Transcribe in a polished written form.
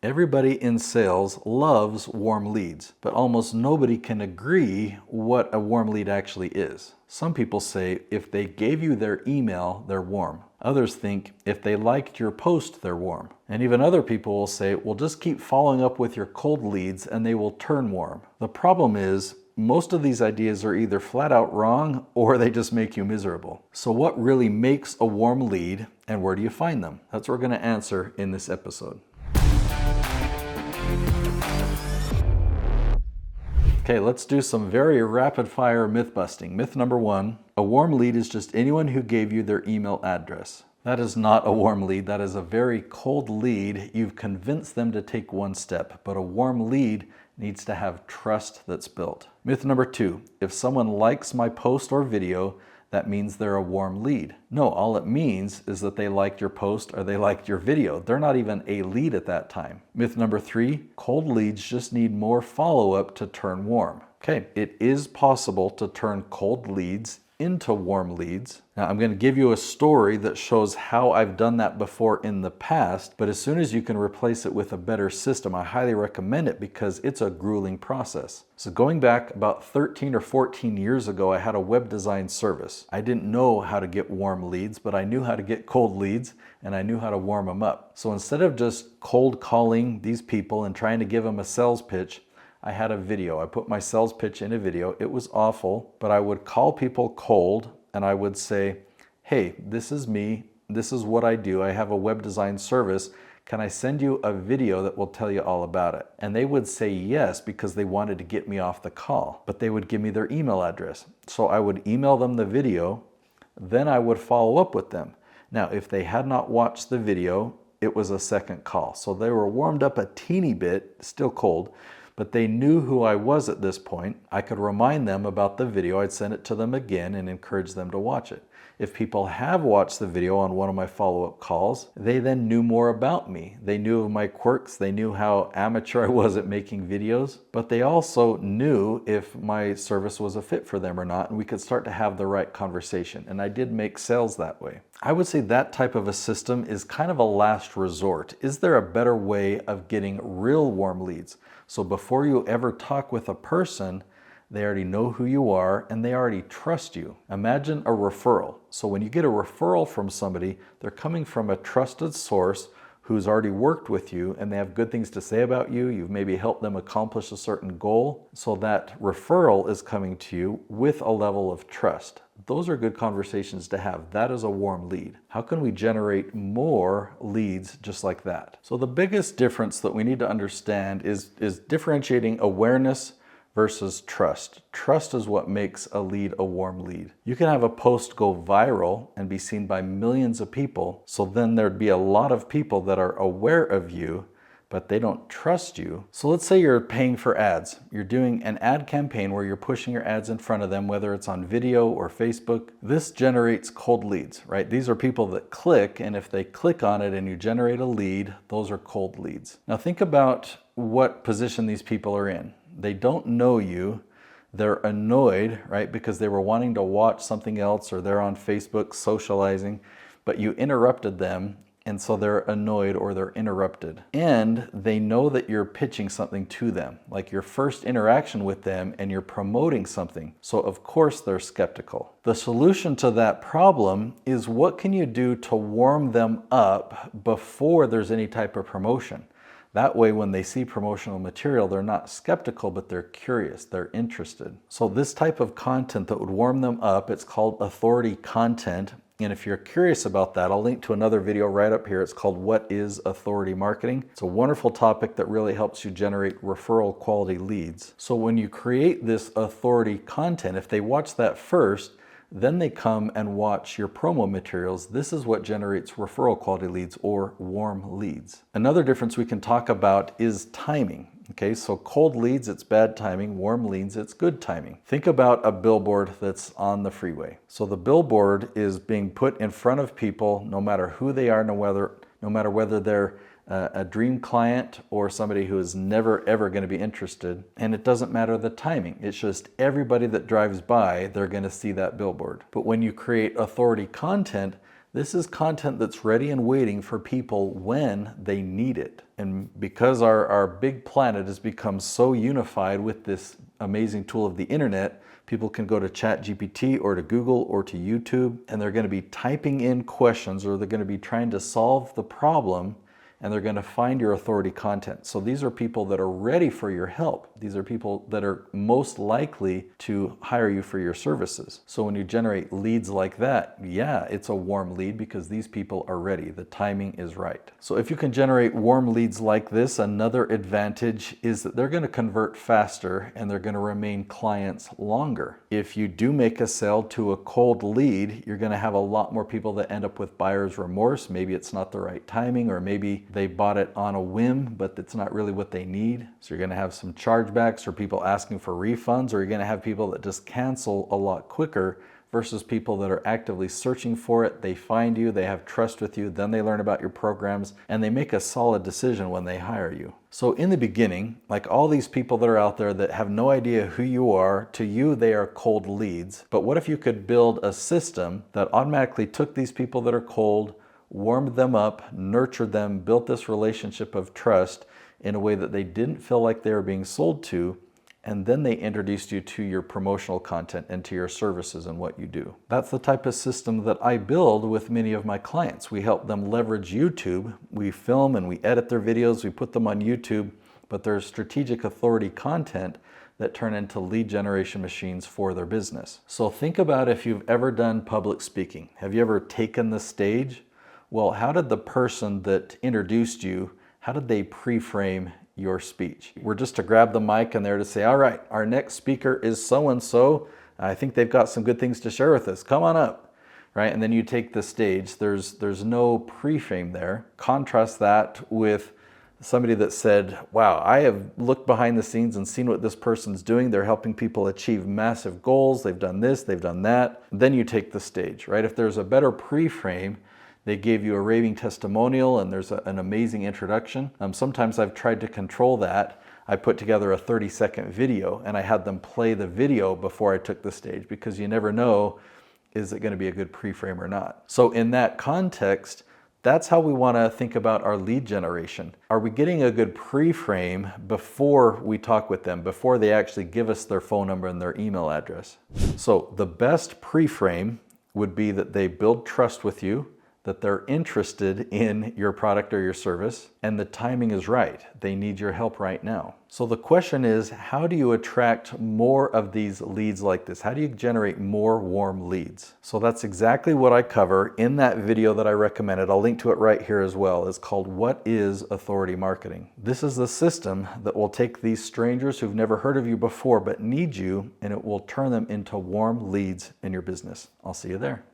Everybody in sales loves warm leads, but almost nobody can agree what a warm lead actually is. Some people say if they gave you their email, they're warm. Others think if they liked your post, they're warm. And even other people will say, well, just keep following up with your cold leads and they will turn warm. The problem is, most of these ideas are either flat out wrong or they just make you miserable. So what really makes a warm lead and where do you find them? That's what we're going to answer in this episode. Okay, let's do some very rapid fire myth busting. Myth number one, a warm lead is just anyone who gave you their email address. That is not a warm lead. That is a very cold lead. You've convinced them to take one step, but a warm lead needs to have trust that's built. Myth number two, if someone likes my post or video, that means they're a warm lead. No, all it means is that they liked your post or they liked your video. They're not even a lead at that time. Myth number three, cold leads just need more follow-up to turn warm. Okay, it is possible to turn cold leads into warm leads. Now I'm going to give you a story that shows how I've done that before in the past, but as soon as you can replace it with a better system, I highly recommend it because it's a grueling process. So going back about 13 or 14 years ago, I had a web design service. I didn't know how to get warm leads, but I knew how to get cold leads and I knew how to warm them up. So instead of just cold calling these people and trying to give them a sales pitch, I had a video. I put my sales pitch in a video. It was awful, but I would call people cold and I would say, hey, this is me. This is what I do. I have a web design service. Can I send you a video that will tell you all about it? And they would say yes because they wanted to get me off the call, but they would give me their email address. So I would email them the video, then I would follow up with them. Now, if they had not watched the video, it was a second call. So they were warmed up a teeny bit, still cold, but they knew who I was at this point. I could remind them about the video. I'd send it to them again and encourage them to watch it. If people have watched the video on one of my follow-up calls, they then knew more about me. They knew of my quirks. They knew how amateur I was at making videos, but they also knew if my service was a fit for them or not, and we could start to have the right conversation. And I did make sales that way. I would say that type of a system is kind of a last resort. Is there a better way of getting real warm leads? So before you ever talk with a person, they already know who you are and they already trust you. Imagine a referral. So when you get a referral from somebody, they're coming from a trusted source who's already worked with you and they have good things to say about you. You've maybe helped them accomplish a certain goal. So that referral is coming to you with a level of trust. Those are good conversations to have. That is a warm lead. How can we generate more leads just like that? So the biggest difference that we need to understand is differentiating awareness versus trust. Trust is what makes a lead a warm lead. You can have a post go viral and be seen by millions of people, so then there'd be a lot of people that are aware of you, but they don't trust you. So let's say you're paying for ads. You're doing an ad campaign where you're pushing your ads in front of them, whether it's on video or Facebook. This generates cold leads, right? These are people that click, and if they click on it and you generate a lead, those are cold leads. Now think about what position these people are in. They don't know you. They're annoyed, right? Because they were wanting to watch something else or they're on Facebook socializing, but you interrupted them. And so they're annoyed or they're interrupted. And they know that you're pitching something to them, like your first interaction with them and you're promoting something. So of course they're skeptical. The solution to that problem is what can you do to warm them up before there's any type of promotion? That way, when they see promotional material, they're not skeptical, but they're curious, they're interested. So this type of content that would warm them up, it's called authority content. And if you're curious about that, I'll link to another video right up here. It's called What is Authority Marketing? It's a wonderful topic that really helps you generate referral quality leads. So when you create this authority content, if they watch that first, then they come and watch your promo materials. This is what generates referral quality leads or warm leads. Another difference we can talk about is timing. Okay, so cold leads, it's bad timing. Warm leads, it's good timing. Think about a billboard that's on the freeway. So the billboard is being put in front of people no matter who they are, no matter whether they're a dream client or somebody who is never ever going to be interested. And it doesn't matter the timing. It's just everybody that drives by, they're going to see that billboard. But when you create authority content, This is content that's ready and waiting for people when they need it. And because our big planet has become so unified with this amazing tool of the internet, people can go to ChatGPT or to Google or to YouTube, and they're going to be typing in questions, or they're going to be trying to solve the problem, and they're going to find your authority content. So these are people that are ready for your help. These are people that are most likely to hire you for your services. So when you generate leads like that, yeah, it's a warm lead because these people are ready. The timing is right. So if you can generate warm leads like this, another advantage is that they're going to convert faster and they're going to remain clients longer. If you do make a sale to a cold lead, you're going to have a lot more people that end up with buyer's remorse. Maybe it's not the right timing, or maybe they bought it on a whim, but it's not really what they need. So you're going to have some chargebacks or people asking for refunds, or you're going to have people that just cancel a lot quicker versus people that are actively searching for it. They find you, they have trust with you, then they learn about your programs, and they make a solid decision when they hire you. So in the beginning, like all these people that are out there that have no idea who you are, to you they are cold leads. But what if you could build a system that automatically took these people that are cold, warmed them up, nurtured them, built this relationship of trust in a way that they didn't feel like they were being sold to, and then they introduced you to your promotional content and to your services and what you do. That's the type of system that I build with many of my clients. We help them leverage YouTube. We film and we edit their videos, we put them on YouTube, but there's strategic authority content that turn into lead generation machines for their business. So think about if you've ever done public speaking. Have you ever taken the stage? Well, how did the person that introduced you, how did they pre-frame your speech? We're just to grab the mic and they're to say, all right, our next speaker is so-and-so. I think they've got some good things to share with us. Come on up, right? And then you take the stage. There's no pre-frame there. Contrast that with somebody that said, wow, I have looked behind the scenes and seen what this person's doing. They're helping people achieve massive goals. They've done this, they've done that. Then you take the stage, right? If there's a better pre-frame, they gave you a raving testimonial and there's an amazing introduction. Sometimes I've tried to control that. I put together a 30-second video and I had them play the video before I took the stage, because you never know, is it going to be a good pre-frame or not? So in that context, that's how we want to think about our lead generation. Are we getting a good pre-frame before we talk with them, before they actually give us their phone number and their email address? So the best pre-frame would be that they build trust with you, that they're interested in your product or your service, and the timing is right. They need your help right now. So the question is, how do you attract more of these leads like this? How do you generate more warm leads? So that's exactly what I cover in that video that I recommended. I'll link to it right here as well. It's called What is Authority Marketing? This is the system that will take these strangers who've never heard of you before but need you, and it will turn them into warm leads in your business. I'll see you there.